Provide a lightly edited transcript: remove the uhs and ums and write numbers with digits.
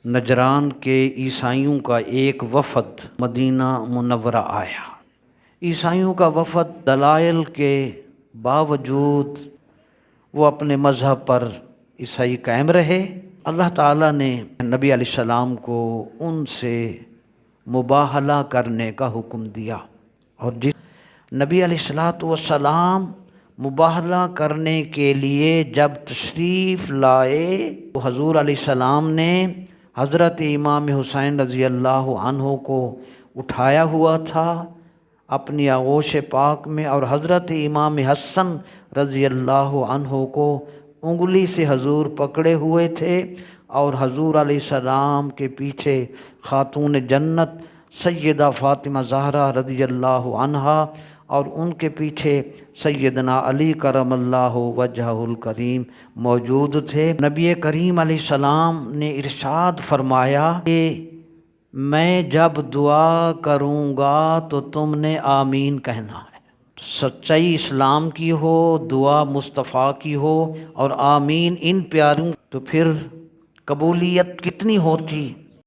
نجران کے عیسائیوں کا ایک وفد مدینہ منورہ آیا۔ عیسائیوں کا وفد دلائل کے باوجود وہ اپنے مذہب پر عیسائی قائم رہے۔ اللہ تعالیٰ نے نبی علیہ السلام کو ان سے مباہلہ کرنے کا حکم دیا، اور جس نبی علیہ السلام مباہلہ کرنے کے لیے جب تشریف لائے تو حضور علیہ السلام نے حضرت امام حسین رضی اللہ عنہ کو اٹھایا ہوا تھا اپنی آغوش پاک میں، اور حضرت امام حسن رضی اللہ عنہ کو انگلی سے حضور پکڑے ہوئے تھے، اور حضور علیہ السلام کے پیچھے خاتون جنت سیدہ فاطمہ زہرا رضی اللہ عنہا، اور ان کے پیچھے سیدنا علی کرم اللہ وجہہ الکریم موجود تھے۔ نبی کریم علیہ السلام نے ارشاد فرمایا کہ میں جب دعا کروں گا تو تم نے آمین کہنا ہے۔ سچائی اسلام کی ہو، دعا مصطفیٰ کی ہو، اور آمین ان پیاروں، تو پھر قبولیت کتنی ہوتی۔